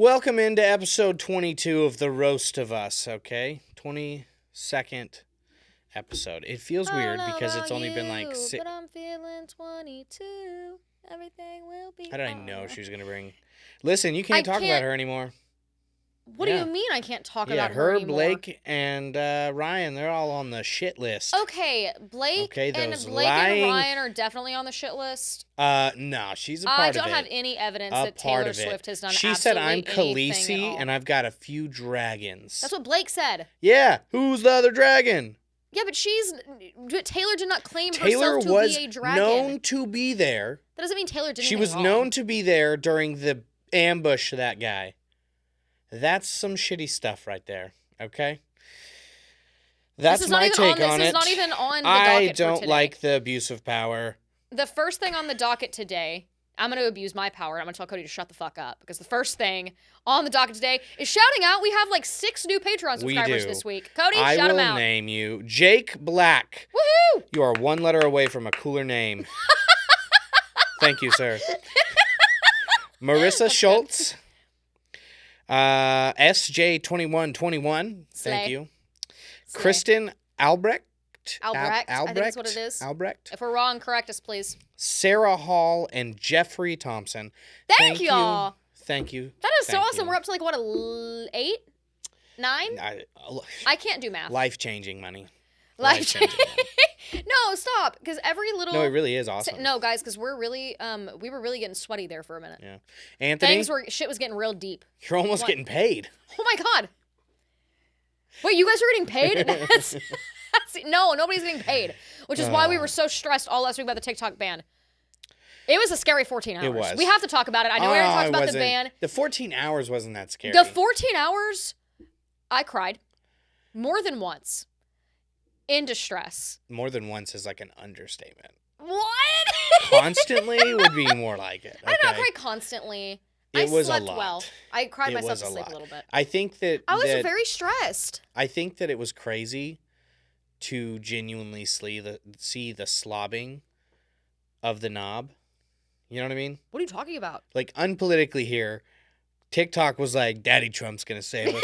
Welcome into episode 22 of The Roast of Us, okay? 22nd episode. It feels weird because it's only been like but I'm feeling 22. Everything will be How did I know she was going to bring... Listen, you can't talk about her anymore. What do you mean I can't talk about her anymore? Blake, and Ryan, they're all on the shit list. Okay, Blake and Ryan are definitely on the shit list. No, she's a part of it. I don't have any evidence that Taylor Swift has done She said, I'm Khaleesi, and I've got a few dragons. That's what Blake said. Yeah, who's the other dragon? Yeah, but Taylor did not claim herself to be a dragon. Taylor was known to be there. That doesn't mean Taylor did anything She was known to be there during the ambush of that guy. That's some shitty stuff right there, okay? That's my take on it. This is not even on the docket for today. I don't like the abuse of power. The first thing on the docket today, I'm going to abuse my power. I'm going to tell Cody to shut the fuck up. Because the first thing on the docket today is shouting out. We have like 6 new Patreon subscribers this week. Cody, shout them out. I will name you Jake Black. Woohoo! You are 1 letter away from a cooler name. Thank you, sir. Marissa Schultz. SJ2121. Thank you. Slay. Kristen Albrecht. Albrecht. I think that's what it is. Albrecht. If we're wrong, correct us, please. Sarah Hall and Jeffrey Thompson. Thank y'all. Thank you. That is so awesome. We're up to like, what, 8? 9? I can't do math. Life-changing money. Life-changing. No, stop. Because every little... No, it really is awesome. No, guys, because we're really... we were really getting sweaty there for a minute. Yeah. Anthony? Shit was getting real deep. You're almost getting paid. Oh, my God. Wait, you guys are getting paid? No, nobody's getting paid. Which is why we were so stressed all last week about the TikTok ban. It was a scary 14 hours. It was. We have to talk about it. I know we already talked about the ban. The 14 hours wasn't that scary. The 14 hours, I cried. More than once. In distress. More than once is like an understatement. What? Constantly would be more like it. Okay? I did not cry constantly. I slept well. I cried myself to sleep a little bit. I think that... I was very stressed. I think that it was crazy to genuinely see the slobbing of the knob. You know what I mean? What are you talking about? Like, unpolitically here, TikTok was like, Daddy Trump's going to save us.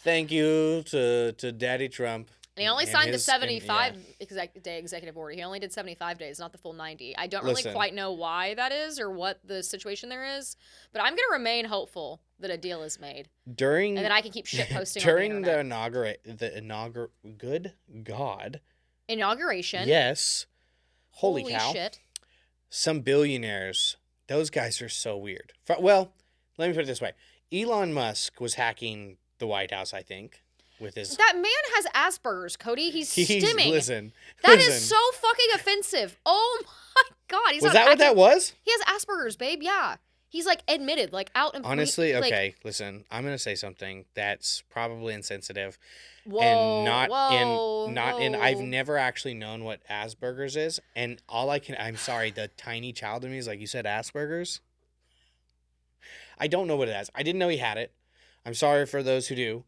Thank you to Daddy Trump. And he only signed the 75-day executive order. He only did 75 days, not the full 90. I don't really quite know why that is or what the situation there is, but I'm going to remain hopeful that a deal is made. And that I can keep shit posting during on the internet. Good God. Inauguration. Yes. Holy cow. Shit. Some billionaires, those guys are so weird. Well, let me put it this way. Elon Musk was hacking the White House, I think, with his... That man has Asperger's, Cody. He's stimming. Listen. That is so fucking offensive. Oh my God. Was that what that was? He has Asperger's, babe. Yeah. He's like admitted, like out and... Honestly, okay, listen. I'm going to say something that's probably insensitive. Whoa, and I've never actually known what Asperger's is. And I'm sorry, the tiny child in me is like, you said Asperger's? I don't know what it is. I didn't know he had it. I'm sorry for those who do.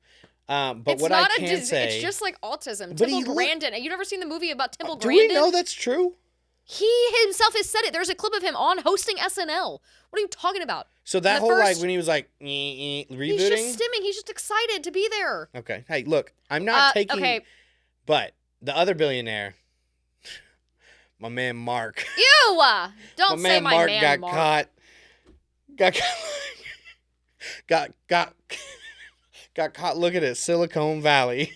But it's what I can say... It's just like autism. Temple Grandin. You never seen the movie about Temple Do Grandin? we know that's true? He himself has said it. There's a clip of him on hosting SNL. What are you talking about? So that whole, like, when he was, like, rebooting? He's just stimming. He's just excited to be there. Okay. Hey, look, I'm not taking... Okay. But the other billionaire, my man Mark. Ew! Don't say my man Mark. Got caught looking at Silicon Valley.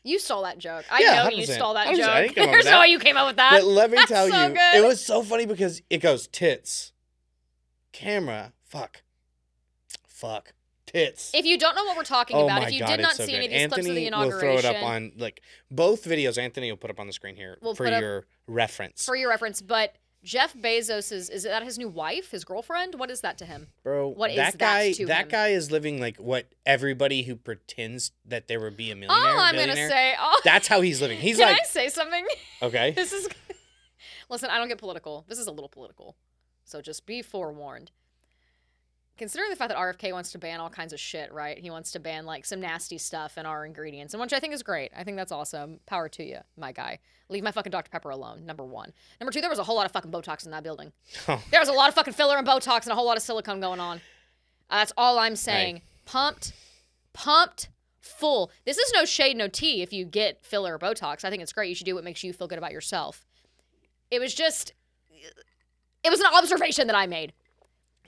You stole that joke. I know 100%. You stole that joke. There's no way you came up with that. But let me tell you, good. It was so funny because it goes tits, camera, fuck, tits. If you don't know what we're talking about, if you did not see any of these clips of the inauguration, will throw it up on both videos. Anthony will put up on the screen here for your reference. For your reference, but Jeff Bezos is that his new wife, his girlfriend? What is that to him? Bro, what is that guy is living like what everybody who pretends that there would be a millionaire. Oh, I'm going to say. Oh. That's how he's living. He's Can I say something? Okay. Listen, I don't get political. This is a little political. So just be forewarned. Considering the fact that RFK wants to ban all kinds of shit, right? He wants to ban, like, some nasty stuff in our ingredients, and which I think is great. I think that's awesome. Power to you, my guy. Leave my fucking Dr. Pepper alone, number one. Number two, there was a whole lot of fucking Botox in that building. Oh. There was a lot of fucking filler and Botox and a whole lot of silicone going on. That's all I'm saying. Right. Pumped, full. This is no shade, no tea if you get filler or Botox. I think it's great. You should do what makes you feel good about yourself. It was an observation that I made.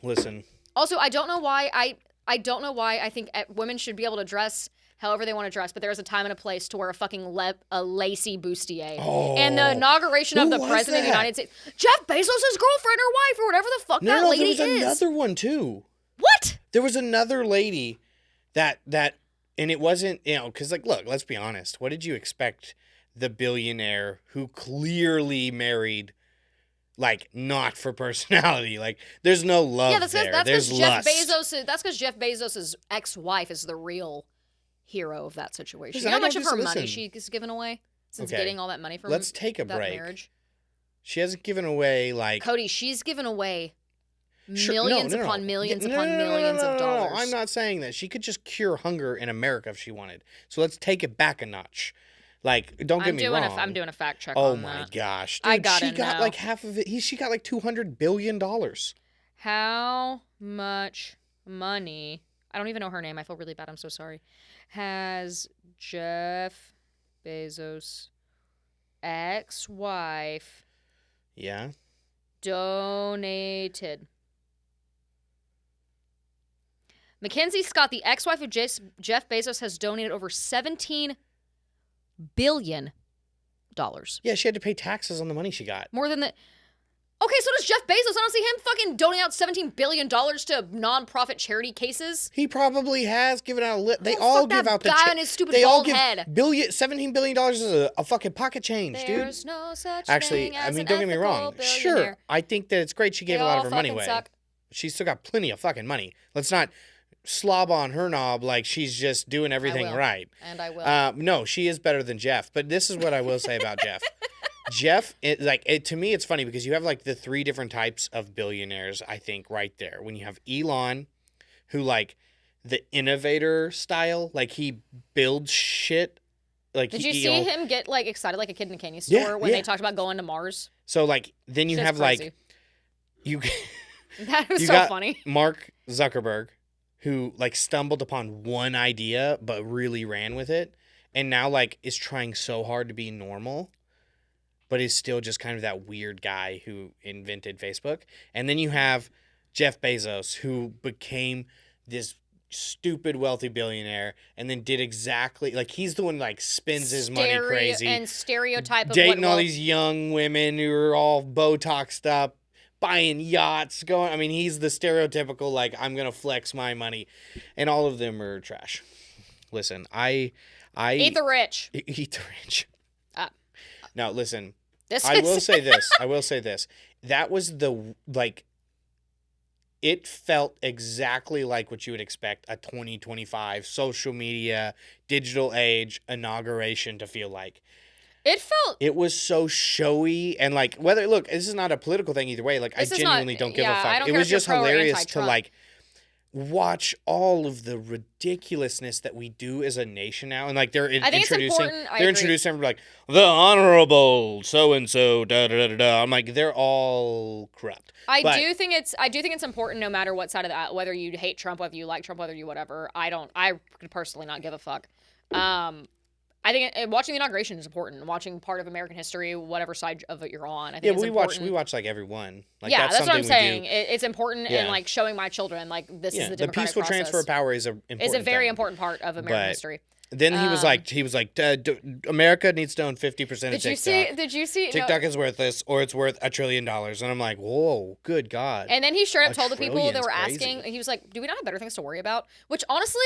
Listen. Also, I don't know why I think women should be able to dress however they want to dress, but there's a time and a place to wear a fucking a lacy bustier. Oh, and the inauguration of the president of the United States, Jeff Bezos' girlfriend or wife or whatever the fuck that lady is. There was another one too. What? There was another lady that and it wasn't, because like, look, let's be honest. What did you expect the billionaire who clearly married, like, not for personality? Like, there's no love there. There's lust. That's because Jeff Bezos' ex-wife is the real hero of that situation. You know how much of her money she's given away since getting all that money from Let's take a that break. Marriage? She hasn't given away, like... Cody, she's given away millions upon millions upon millions of dollars. No, I'm not saying that. She could just cure hunger in America if she wanted. So let's take it back a notch. Like, don't get me wrong. I'm doing a fact check on that. Oh my gosh. Dude, she got like half of it. She got like $200 billion. How much money, I don't even know her name. I feel really bad. I'm so sorry. Has Jeff Bezos' ex-wife donated? Mackenzie Scott, the ex-wife of Jeff Bezos, has donated over $17 billion. Yeah, she had to pay taxes on the money she got. More than that. Okay, so does Jeff Bezos. I don't see him fucking donating out $17 billion to non-profit charity cases. He probably has given out a They all give out the guy on his stupid bald head. $17 billion is a fucking pocket change, dude. There's no such Actually, thing as don't get me wrong. Sure, I think that it's great she gave a lot of her money away. She's still got plenty of fucking money. Let's not slob on her knob like she's just doing everything right. And I will. No, she is better than Jeff. But this is what I will say about Jeff. Jeff, to me, it's funny because you have like the three different types of billionaires, I think, right there. When you have Elon, who like the innovator style, like he builds shit. Like, did you see him get like excited like a kid in a candy store when they talked about going to Mars? So like then you have crazy. Like you. That was so funny. Mark Zuckerberg, who like stumbled upon one idea but really ran with it, and now like is trying so hard to be normal, but is still just kind of that weird guy who invented Facebook. And then you have Jeff Bezos, who became this stupid wealthy billionaire and then did exactly like he's the one who like spends his money crazy and stereotype of dating all these young women who are all Botoxed up, buying yachts, going. I mean, he's the stereotypical like I'm gonna flex my money, and all of them are trash. Listen, I eat the rich. Eat the rich. Now listen. I will say this. That was the like. It felt exactly like what you would expect a 2025 social media, digital age inauguration to feel like. It was so showy and like look, this is not a political thing either way. Like I genuinely don't give a fuck. It was just hilarious to like watch all of the ridiculousness that we do as a nation now, and like they're introducing everybody like the honorable so and so da da da da. I'm like they're all corrupt. I do think it's important no matter what side of that, whether you hate Trump, whether you like Trump, whether you whatever. I could personally not give a fuck. I think watching the inauguration is important. Watching part of American history, whatever side of it you're on. I think it's important. we watch like every one. Like, yeah, that's what I'm saying. It's important in like showing my children like this is the democratic the peaceful process. transfer of power is a very important part of American history. Then he was like, America needs to own 50% of TikTok. Did you see? TikTok is worthless, or it's worth $1 trillion. And I'm like, whoa, good God. And then he straight up told the people that were asking, he was like, do we not have better things to worry about? Which honestly,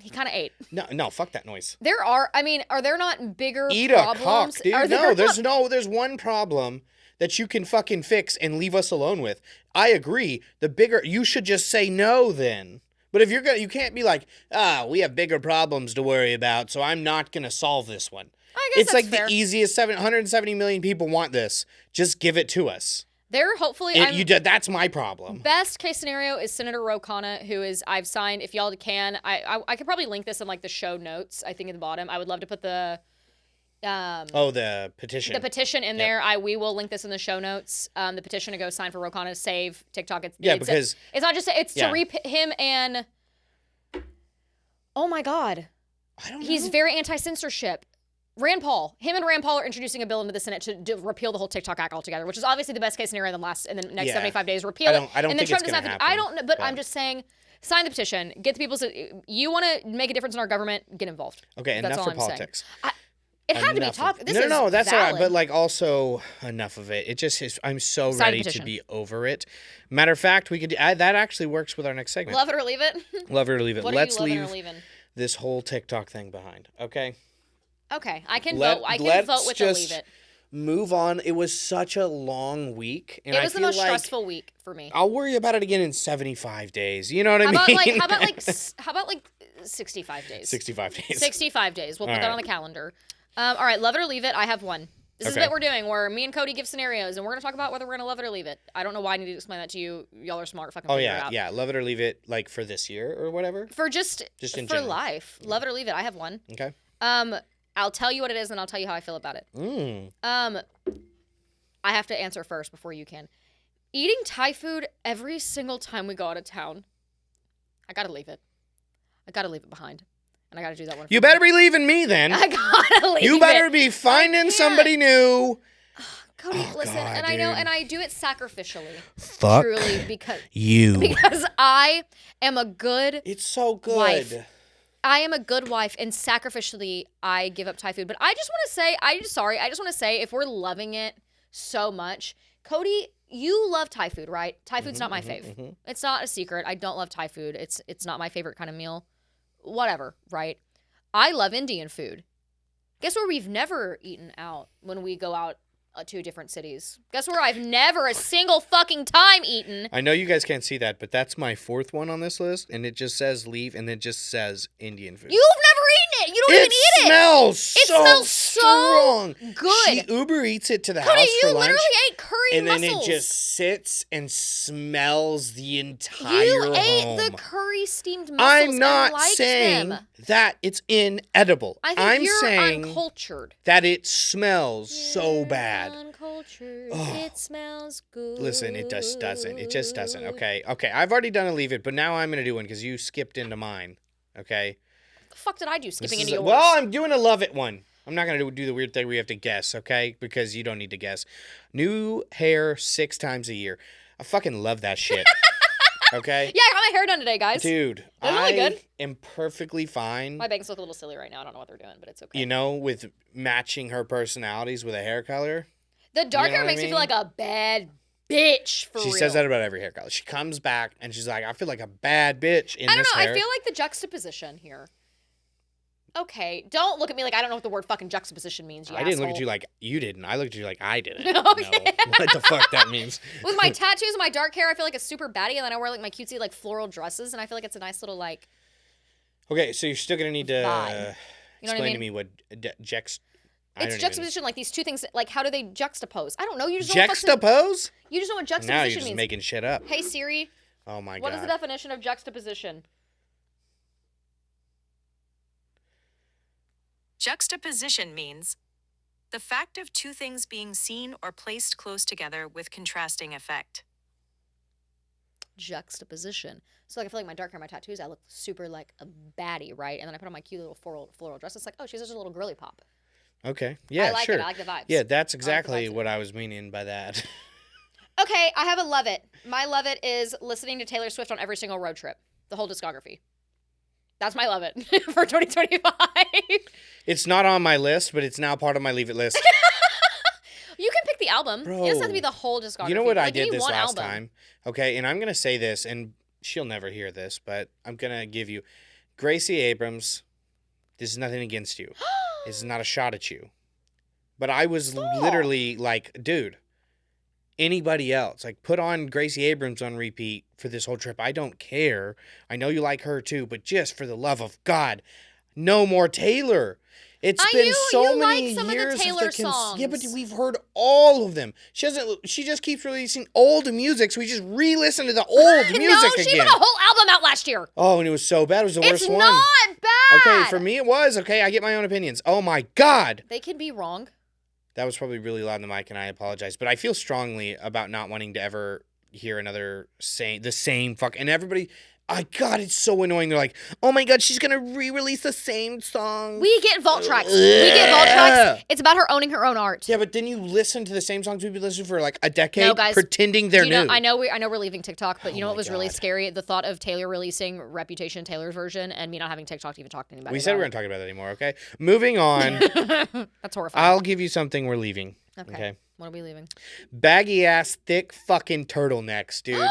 he kind of ate. No, fuck that noise. Are there not bigger Eat problems? A cock, dude. There's one problem that you can fucking fix and leave us alone with. I agree. You should just say no then. But if you can't be like, we have bigger problems to worry about, so I'm not gonna solve this one. I guess it's like fair. The easiest 770 million people want this. Just give it to us. There, hopefully, that's my problem. Best case scenario is Senator Ro Khanna, who is, I've signed, if y'all can, I could probably link this in, like, the show notes, I think, at the bottom. I would love to put the... the petition. The petition in there. We will link this in the show notes. The petition to go sign for Ro Khanna to save TikTok. Because... It's not just... It's to him and... Oh, my God. I don't know. He's very anti-censorship. Rand Paul. Him and Rand Paul are introducing a bill into the Senate to repeal the whole TikTok Act altogether, which is obviously the best case scenario in the next 75 days. Repeal it. I don't think it's going to happen. I don't know, but I'm just saying, sign the petition. Get the people... You want to make a difference in our government, get involved. Okay, enough for politics. It had to be talked. No, that's all right. But like, also enough of it. It just is. I'm so ready to be over it. Matter of fact, we could. That actually works with our next segment. Love it or leave it. Love it or leave it. Let's leave this whole TikTok thing behind. Okay. Okay, I can vote. I can vote with the leave it. Move on. It was such a long week, and it was the most stressful week for me. I'll worry about it again in 75 days. You know what I mean? How about 65 days? 65 days. 65 days. We'll put that on the calendar. All right, love it or leave it. I have one. This is what we're doing, where me and Cody give scenarios, and we're going to talk about whether we're going to love it or leave it. I don't know why I need to explain that to you. Y'all are smart. Fucking figure it out. Yeah. Love it or leave it, like, for this year or whatever? For just in for general. Life. Love it or leave it. I have one. Okay. I'll tell you what it is, and I'll tell you how I feel about it. I have to answer first before you can. Eating Thai food every single time we go out of town. I got to leave it. I got to leave it behind. And I got to do that one. You better be leaving me then. I got to leave it. You better be finding somebody new. Cody, listen, God, and I know, and I do it sacrificially. Fuck truly, because I am a good It's so good. Wife. I am a good wife, and sacrificially, I give up Thai food. But I just want to say, I just want to say, if we're loving it so much, Cody, you love Thai food, right? Thai food's not my fave. It's not a secret. I don't love Thai food. It's not my favorite kind of meal. Whatever, right? I love Indian food. Guess where we've never eaten out when we go out to different cities? Guess where I've never a single fucking time eaten? I know you guys can't see that, but that's my fourth one on this list, and it just says leave, and it just says Indian food. You've never eaten it. You don't even eat it. It smells so good. She Uber Eats it to the house for lunch. You literally ate curry mussels. And then it just sits and smells the entire home. You ate the curry steamed mussels. I'm not saying that it's inedible. I'm saying uncultured. That it smells so bad. Uncultured. It smells good. Listen, it just doesn't. It just doesn't. Okay. I've already done a leave it, but now I'm going to do one because you skipped into mine. Okay. What the fuck did I do skipping into yours? Well, I'm doing a love it one. I'm not going to do the weird thing where you have to guess, okay? Because you don't need to guess. New hair 6 times a year. I fucking love that shit. Okay? Yeah, I got my hair done today, guys. Dude, I am perfectly fine. My bangs look a little silly right now. I don't know what they're doing, but it's okay. You know, with matching her personalities with a hair color. The dark hair makes me feel like a bad bitch, for real. She says that about every hair color. She comes back and she's like, I feel like a bad bitch in this hair. I don't know. I feel like the juxtaposition here. Okay, don't look at me like I don't know what the word fucking juxtaposition means, you I didn't look at you like you didn't. I looked at you like I didn't know what the fuck that means. With my tattoos and my dark hair, I feel like a super baddie, and then I wear like my cutesy like floral dresses, and I feel like it's a nice little like... Okay, so you're still going to need to explain to me what it's juxtaposition, like these two things, like how do they juxtapose? I don't know. You just juxtapose? You just know what juxtaposition now means. you're just making shit up. Hey Siri. Oh my God. What is the definition of juxtaposition? Juxtaposition means the fact of two things being seen or placed close together with contrasting effect. Juxtaposition. So like I feel like my dark hair, my tattoos, I look super like a baddie, right? And then I put on my cute little floral dress. It's like, oh, she's just a little girly pop. Okay. Yeah, I like sure. it. I like the vibes. Yeah, that's exactly what I was meaning by that. Okay, I have a love it. My love it is listening to Taylor Swift on every single road trip. The whole discography. That's my love it for 2025. It's not on my list, but it's now part of my leave it list. You can pick the album. Bro, it doesn't have to be the whole discography. You know what I did this last time? Okay, and I'm going to say this, and she'll never hear this, but I'm going to give you Gracie Abrams. This is nothing against you. This is not a shot at you. But I was literally like, dude, anybody else, like put on Gracie Abrams on repeat for this whole trip. I don't care. I know you like her too, but just for the love of God, no more Taylor. It's been so many some years of the Taylor songs. Yeah, but we've heard all of them. She just keeps releasing old music, so we just re-listen to the old music again. No, she put a whole album out last year. Oh, and it was so bad. It was the worst one. It's not bad. Okay, for me it was. Okay, I get my own opinions. Oh my God. They can be wrong. That was probably really loud in the mic, and I apologize. But I feel strongly about not wanting to ever hear another the same fuck. And everybody... God, it's so annoying. They're like, oh my God, she's going to re-release the same song. We get vault tracks. It's about her owning her own art. Yeah, but then you listen to the same songs we've been listening for like a decade, no, guys, pretending they're new. I know we're leaving TikTok, but you know what was really scary? The thought of Taylor releasing Reputation, Taylor's version, and me not having TikTok to even talk to anybody. We said we weren't talking about that anymore, okay? Moving on. That's horrifying. I'll give you something we're leaving. Okay. What are we leaving? Baggy ass, thick fucking turtlenecks, dude.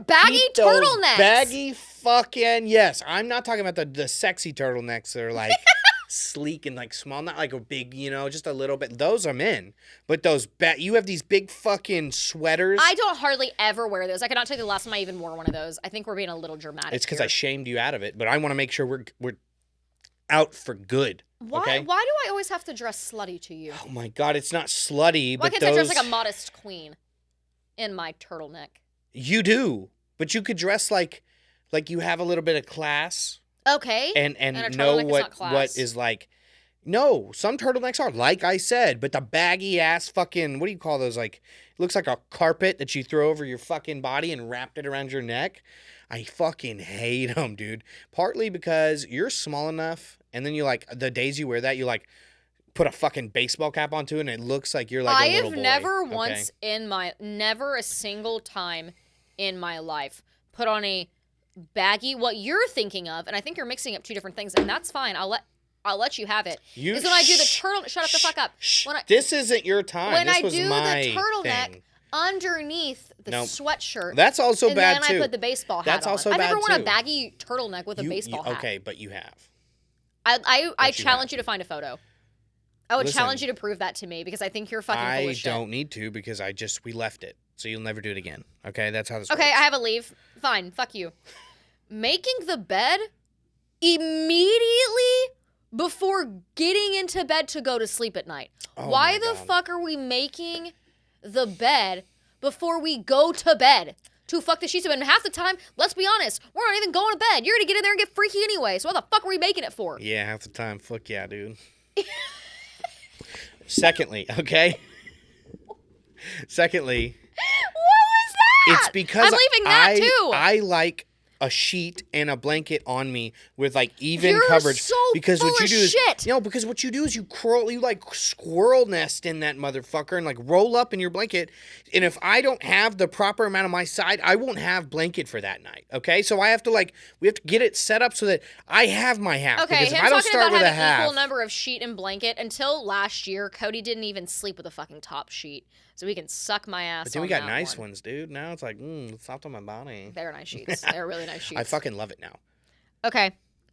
Baggy turtlenecks. Baggy fucking yes. I'm not talking about the sexy turtlenecks that are like sleek and like small, not like a big, just a little bit. Those I'm in. But you have these big fucking sweaters. I don't hardly ever wear those. I cannot tell you the last time I even wore one of those. I think we're being a little dramatic. It's because I shamed you out of it, but I want to make sure we're out for good. Why? Okay? Why do I always have to dress slutty to you? Oh my God, it's not slutty. Why can't I dress like a modest queen in my turtleneck? You do, but you could dress like you have a little bit of class. Okay. And know what is like. No, some turtlenecks are, like I said, but the baggy ass fucking, what do you call those? Like, it looks like a carpet that you throw over your fucking body and wrapped it around your neck. I fucking hate them, dude. Partly because you're small enough, and then you like, the days you wear that, you like, put a fucking baseball cap onto it, and it looks like you're like a little boy. I have never a single time in my life put on a baggy, what you're thinking of, and I think you're mixing up two different things, and that's fine. I'll let you have it. Is when I do the turtle. Shut up the fuck up. This isn't your time. When this I was do my the turtleneck thing. Underneath the sweatshirt. That's also bad too. And then I put the baseball hat That's on. also I've bad never worn too. a baggy turtleneck with a baseball hat. Okay, but you have. I challenge you to find a photo. I would challenge you to prove that to me because I think you're fucking full of shit. I don't need to because we left it. So you'll never do it again. Okay, that's how this works. Okay, I have a leave. Fine, fuck you. Making the bed immediately before getting into bed to go to sleep at night. Oh Why the fuck are we making the bed before we go to bed? To fuck the sheets up. And half the time, let's be honest, we're not even going to bed. You're going to get in there and get freaky anyway. So what the fuck are we making it for? Yeah, half the time. Fuck yeah, dude. Secondly, okay? Secondly. What was that? It's because I'm leaving that too. I like a sheet and a blanket on me with like even coverage. So because full what you of do is shit. because what you do is you like squirrel nest in that motherfucker and like roll up in your blanket. And if I don't have the proper amount on my side, I won't have blanket for that night. Okay, so we have to get it set up so that I have my half. Okay, because if him I don't talking start about with having a half, equal number of sheet and blanket until last year, Cody didn't even sleep with a fucking top sheet. So we can suck my ass. But then we got nice ones, dude. Now it's like, it's soft on my body. They're nice sheets. They're really nice sheets. I fucking love it now. Okay.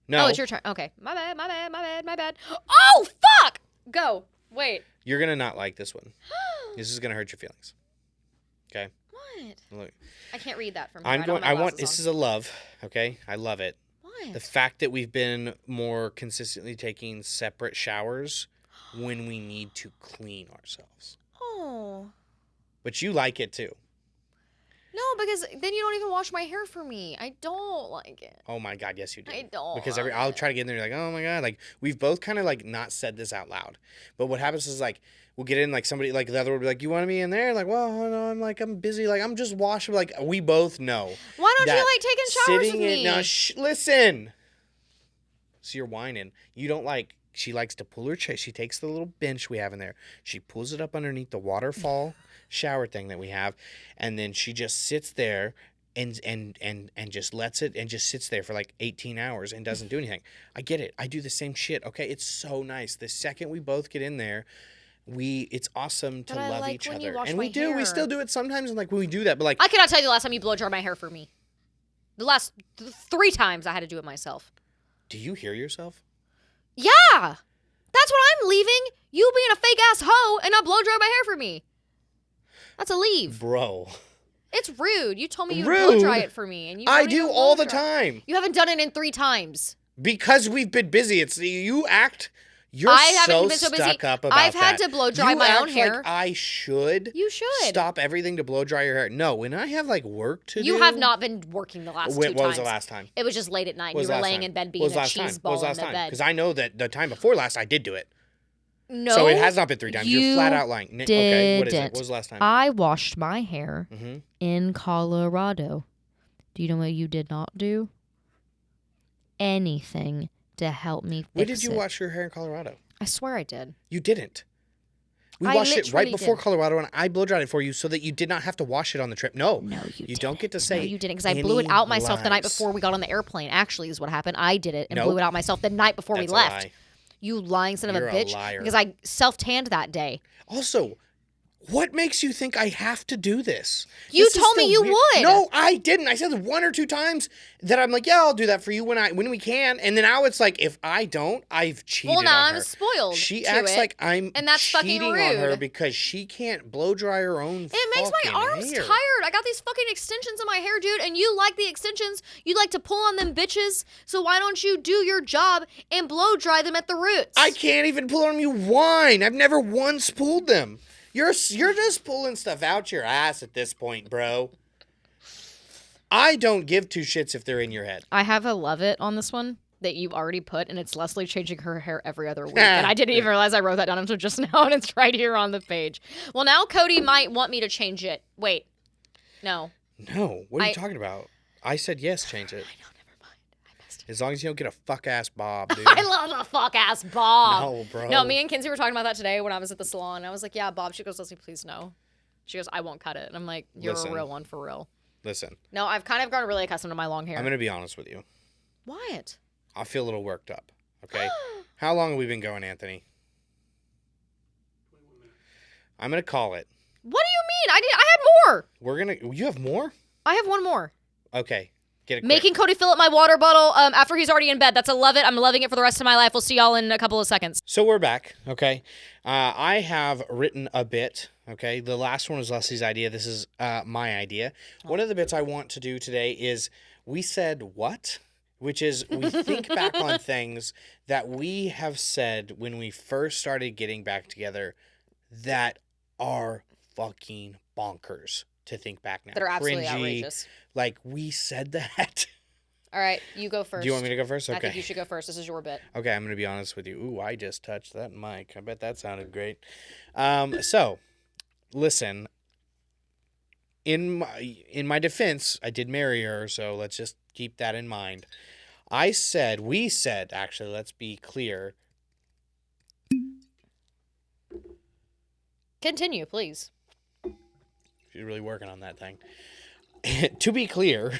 No. Oh, it's your turn. Okay. My bad. Oh, fuck! Go. Wait. You're going to not like this one. This is going to hurt your feelings. Okay? What? Look. I can't read that from here. This is a love, okay? I love it. What? The fact that we've been more consistently taking separate showers when we need to clean ourselves. Oh. But you like it too. No, because then you don't even wash my hair for me. I don't like it. Oh my God, yes you do. I don't. Because I'll try to get in there like, oh my God, like we've both kind of like not said this out loud. But what happens is like we'll get in like somebody like the other would be like, you want to be in there? Like, well, no, I'm busy. Like I'm just washing. Like we both know. Why don't you like taking showers with me? Now listen. So you're whining. You don't like. She likes to pull her chair. She takes the little bench we have in there. She pulls it up underneath the waterfall shower thing that we have, and then she just sits there and just lets it and just sits there for like 18 hours and doesn't do anything. I get it. I do the same shit. Okay, it's so nice. The second we both get in there, it's awesome to love each other, and we do. We still do it sometimes, and like when we do that, but like I cannot tell you the last time you blow dry my hair for me. The last 3 times I had to do it myself. Do you hear yourself? Yeah, that's what I'm leaving. You being a fake ass hoe and not blow dry my hair for me. That's a leave, bro. It's rude. You told me you'd blow dry it for me, and I do all the time. You haven't done it in 3 times because we've been busy. It's You're so stuck up about I've had to blow dry my own hair. Like I should. You should stop everything to blow dry your hair. No, when I have like work to do. You have not been working the last 2 times. What was the last time? It was just late at night. And you were laying in bed being a cheese ball in the bed. Because I know that the time before last I did do it. No, so it has not been 3 times. You're flat out lying. Okay, what is it? What was the last time? I washed my hair in Colorado. Do you know what you did not do? Anything to help me fix it. When did you wash your hair in Colorado? I swear I did. You didn't. We washed it right before Colorado, and I blow dried it for you so that you did not have to wash it on the trip. No, you don't get to say. No, you didn't, because I blew it out myself the night before we got on the airplane. Actually, is what happened. I did it and blew it out myself the night before we left. You lying son of a bitch! Because I self-tanned that day. Also, what makes you think I have to do this? You told me you would. No, I didn't. I said 1 or 2 times that I'm like, yeah, I'll do that for you when we can. And then now it's like, if I don't, I've cheated on her. Well, now I'm spoiled. She acts like I'm and that's cheating fucking rude. on her because she can't blow dry her own It makes my arms tired. I got these fucking extensions in my hair, dude, and you like the extensions. You like to pull on them bitches. So why don't you do your job and blow dry them at the roots? I can't even pull on them. You whine. I've never once pulled them. You're just pulling stuff out your ass at this point, bro. I don't give 2 shits if they're in your head. I have a love it on this one that you've already put, and it's Leslee changing her hair every other week. And I didn't even realize I wrote that down until just now, and it's right here on the page. Well, now Cody might want me to change it. Wait. No. No. What are you talking about? I said yes, change it. I know. As long as you don't get a fuck-ass bob, dude. I love a fuck-ass bob. No, bro. No, me and Kinsey were talking about that today when I was at the salon. I was like, yeah, Bob. She goes, Leslie, please no. She goes, I won't cut it. And I'm like, you're a real one for real. Listen. No, I've kind of grown really accustomed to my long hair. I'm going to be honest with you. What? I feel a little worked up, okay? How long have we been going, Anthony? 21 minutes. I'm going to call it. What do you mean? I had more. You have more? I have one more. Okay. Making Cody fill up my water bottle after he's already in bed. I love it. I'm loving it for the rest of my life. We'll see y'all in a couple of seconds. So we're back, okay? I have written a bit, okay? The last one was Leslie's idea. This is my idea. One of the bits I want to do today is we said what? Which is we think back on things that we have said when we first started getting back together that are fucking bonkers to think back now. That are absolutely Cringey, outrageous. Like, we said that. All right, you go first. Do you want me to go first? Okay. I think you should go first. This is your bit. Okay, I'm going to be honest with you. Ooh, I just touched that mic. I bet that sounded great. So, listen. In my defense, I did marry her, so let's just keep that in mind. We said, actually, let's be clear. Continue, please. She's really working on that thing. To be clear,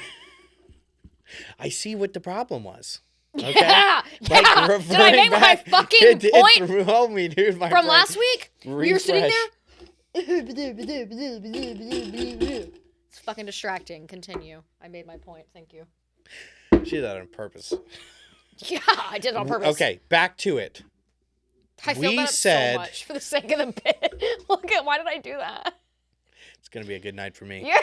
I see what the problem was. Okay? Yeah! Like, yeah! Did I make my fucking point? It threw me, dude. From last week? Refresh. You're sitting there? It's fucking distracting. Continue. I made my point. Thank you. She did that on purpose. Yeah, I did it on purpose. Okay, back to it. I feel that so much for the sake of the bit. Look at, why did I do that? It's going to be a good night for me. Yeah.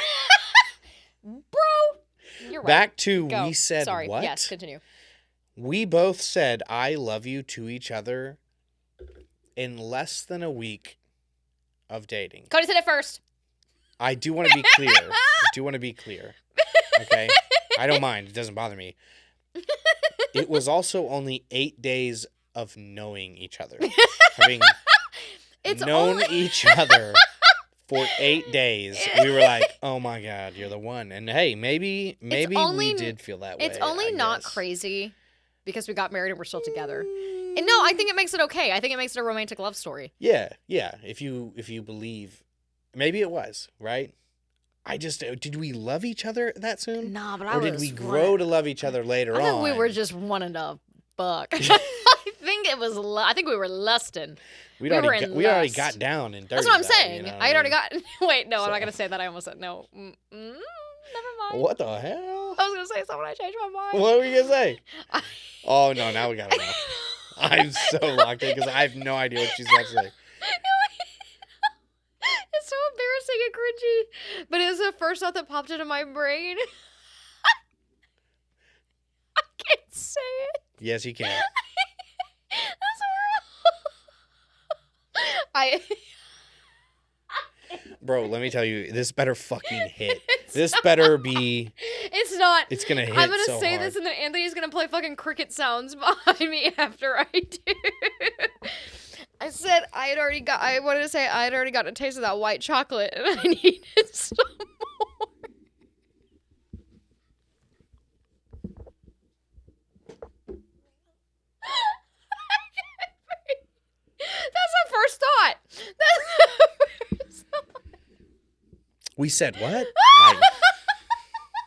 Bro, you're right. Back to Go. we said Sorry. what? Yes, continue. We both said I love you to each other in less than a week of dating. Cody said it first. I do want to be clear. Okay? I don't mind. It doesn't bother me. It was also only 8 days of knowing each other. Having known each other for 8 days, we were like, oh my God, you're the one. And hey, maybe we did feel that way. It's only not crazy because we got married and we're still together. And no, I think it makes it okay. I think it makes it a romantic love story. Yeah. If you believe, maybe it was, right? Did we love each other that soon? Nah, but or did we grow to love each other later on? I think we were just wanting to fuck. I think we were lusting. We already got down and dirty. That's what I'm saying. You know I had already got. Wait, no, I'm not gonna say that. I almost said no. Never mind. What the hell? I was gonna say something. I changed my mind. What were you gonna say? Oh no, now we gotta know. I'm so locked in because I have no idea what she's about to say. It's so embarrassing and cringy, but it was the first thought that popped into my brain. I can't say it. Yes, you can. That's Bro, let me tell you, this better fucking hit. This better be. It's not. It's gonna hit. I'm gonna so say hard. this, and then Anthony's gonna play fucking cricket sounds behind me after I do. I said I wanted to say I had already gotten a taste of that white chocolate, and I needed some more. That's the first thought. That's the first thought. We said what? Like, I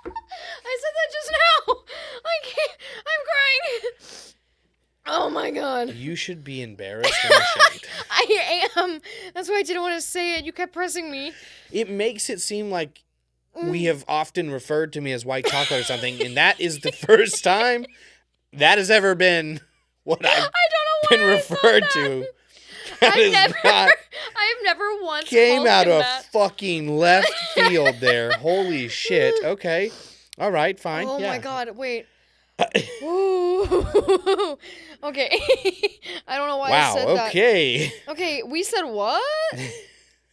said that just now. I can't. I'm crying. Oh my god. you should be embarrassed and ashamed. I am. That's why I didn't want to say it. You kept pressing me. It makes it seem like we have often referred to me as white chocolate or something, and that is the first time that has ever been what I've been referred to. I've never once came out of that. fucking left field there. Holy shit. Okay. All right, fine. Oh yeah. my god, wait. Ooh. Okay. I don't know why I said that. Okay. Okay, we said what?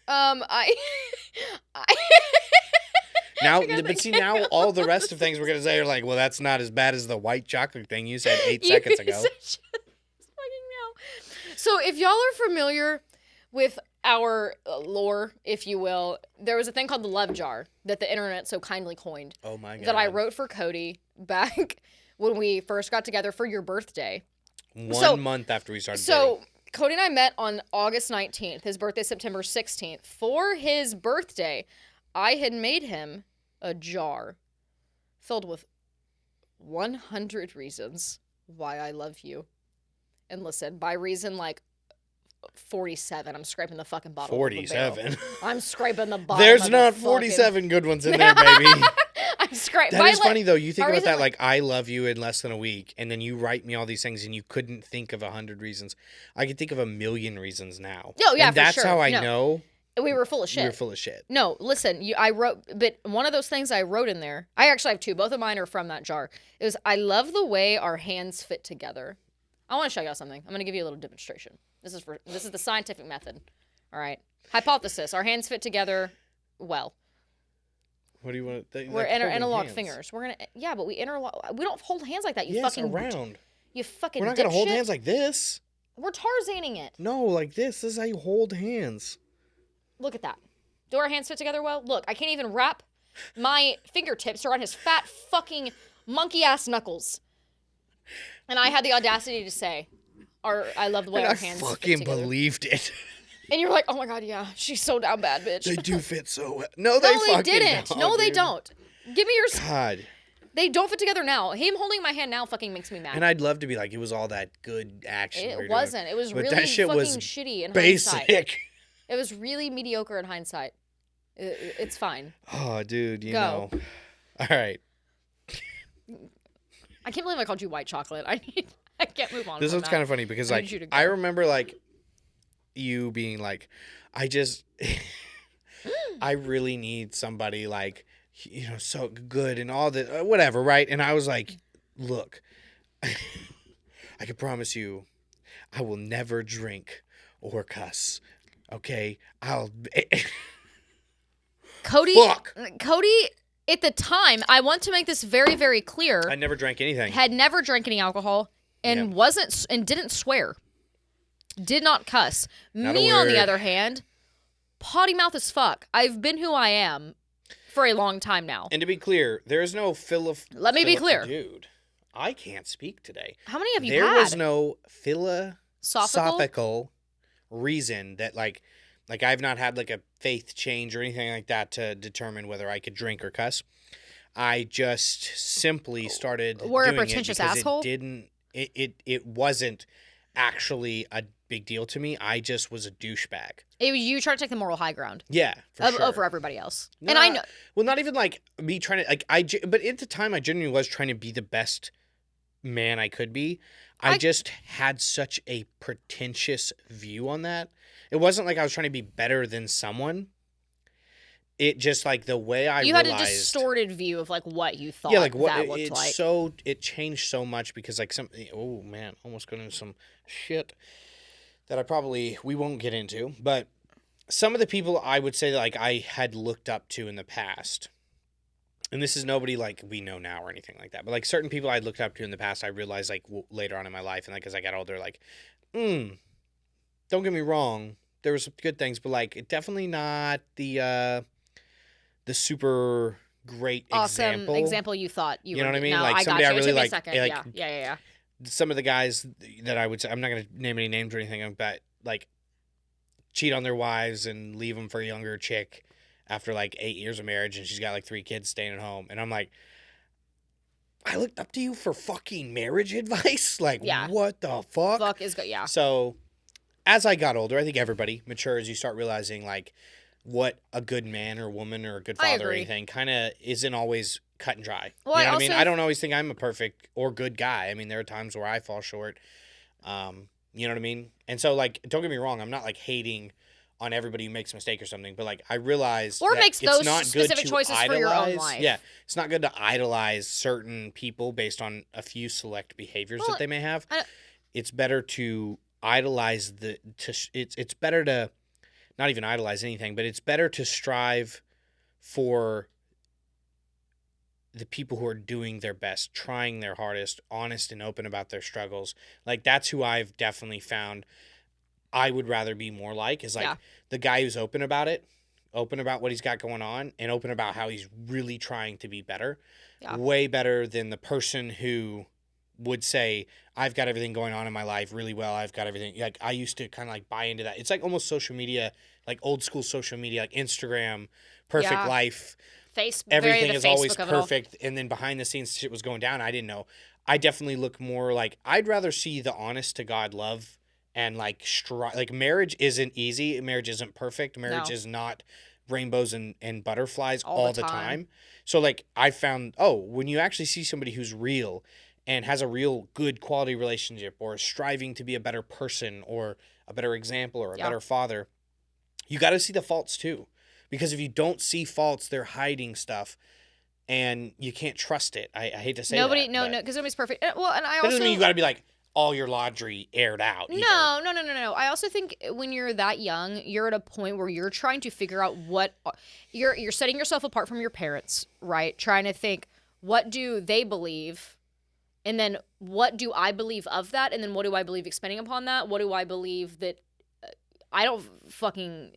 I Now, but see, now all the rest of things we're going to say are like, well, that's not as bad as the white chocolate thing you said 8 seconds ago. So if y'all are familiar with our lore, if you will, there was a thing called the love jar that the internet so kindly coined. Oh my God. That I wrote for Cody back when we first got together for your birthday. 1 month after we started dating. So Cody and I met on August 19th. His birthday, September 16th. For his birthday, I had made him a jar filled with 100 reasons why I love you. And listen, by reason like 47, I'm scraping the fucking bottom. 47. I'm scraping the bottom. There's of not the 47 good ones in there, baby. I'm scraping. That is funny though. You think about that, like I love you in less than a week, and then you write me all these things, and you couldn't think of 100 reasons. I could think of 1,000,000 reasons now. Oh yeah, and that's for sure. how I know we were full of shit. We were full of shit. No, listen, I wrote, but one of those things I wrote in there, I actually have two. Both of mine are from that jar. It was, I love the way our hands fit together. I want to show y'all something. I'm going to give you a little demonstration. This is the scientific method. All right. Hypothesis. Our hands fit together well. What do you want to think? We're interlocked fingers. We're going to, yeah, but we interlock. We don't hold hands like that. You fucking around. You fucking We're not going to hold dipshit. hands like this. We're Tarzaning it. No, like this. This is how you hold hands. Look at that. Do our hands fit together well? Look, I can't even wrap my fingertips around his fat fucking monkey-ass knuckles. And I had the audacity to say, I love the way our hands fit together. I fucking believed it. And you were like, oh my god, yeah, she's so down bad, bitch. They do fit so well. No, they fucking didn't. don't. No, they don't. Give me your... God. They don't fit together now. Him holding my hand now fucking makes me mad. And I'd love to be like, it was all that good action. It wasn't. It was but really that shit fucking was shitty in basic. hindsight. It was really mediocre in hindsight. It's fine. Oh, dude, you Go. know. All right. I can't believe I called you white chocolate. I can't move on. This from was that. kind of funny because, like, I remember, like, you being like, I really need somebody, like, you know, so good and all the whatever, right? And I was like, look, I can promise you, I will never drink or cuss. Okay, Cody. Fuck. Cody. At the time, I want to make this very, very clear. I never drank anything. Had never drank any alcohol and didn't swear. Did not cuss. Me, on the other hand, potty mouth as fuck. I've been who I am for a long time now. And to be clear, there is no Let me be clear. Dude, I can't speak today. How many have you had? had? There was no philosophical reason that, like I've not had, like, a faith change or anything like that to determine whether I could drink or cuss. I just simply started doing a pretentious it because asshole? it wasn't actually a big deal to me. I just was a douchebag. It was you trying to take the moral high ground. Yeah, for sure. Over everybody else. And I know. Well, not even, like, me trying to, like, but at the time I genuinely was trying to be the best man I could be. I just had such a pretentious view on that. It wasn't like I was trying to be better than someone. It just, like, the way I realized... You had a distorted view of, like, what you thought like, what that looked like. It changed so much because, like, oh, man, almost got into some shit. that we won't get into, but some of the people I would say that, like, I had looked up to in the past, and this is nobody like we know now or anything like that, but like certain people I'd looked up to in the past, I realized like later on in my life, and like as I got older, like, don't get me wrong, there was some good things, but like definitely not the super great awesome example you thought you know were, what I mean? No, Like I somebody got I you. really It took me a like, second. Yeah. some of the guys that I would say, I'm not gonna name any names or anything, but like cheat on their wives and leave them for a younger chick after like 8 years of marriage, and she's got like 3 kids staying at home, and I'm like, I looked up to you for fucking marriage advice? Like, what the fuck? Fuck is good, yeah. So, as I got older, I think everybody matures. You start realizing, like, what a good man or woman or a good father or anything kind of isn't always cut and dry. Well, you know what I mean? I don't always think I'm a perfect or good guy. I mean, there are times where I fall short. You know what I mean? And so, like, don't get me wrong. I'm not, like, hating on everybody who makes a mistake or something, but like I realize or that makes it's those not specific good to choices idolize, for your own life. Yeah, it's not good to idolize certain people based on a few select behaviors that they may have. It's better to idolize it's better to not even idolize anything, but it's better to strive for the people who are doing their best, trying their hardest, honest and open about their struggles. Like that's who I've definitely found I would rather be more like, is like the guy who's open about it, open about what he's got going on, and open about how he's really trying to be better. Yeah. Way better than the person who would say, I've got everything going on in my life really well. I've got everything. Like I used to kind of like buy into that. It's like almost social media, like old school social media, like Instagram, perfect life. Everything is always perfect. And then behind the scenes shit was going down. I didn't know. I definitely look more like, I'd rather see the honest to God love. And like marriage isn't easy. Marriage isn't perfect. Marriage is not rainbows and butterflies all the time. So like I found, when you actually see somebody who's real and has a real good quality relationship or is striving to be a better person or a better example or a better father, you got to see the faults too. Because if you don't see faults, they're hiding stuff and you can't trust it. I hate to say that. No, because nobody's perfect. Well, and I also... That doesn't mean you got to be like, all your laundry aired out. Either. No. I also think when you're that young, you're at a point where you're trying to figure out what you're setting yourself apart from your parents, right? Trying to think, what do they believe? And then what do I believe of that? And then what do I believe expanding upon that? What do I believe that I don't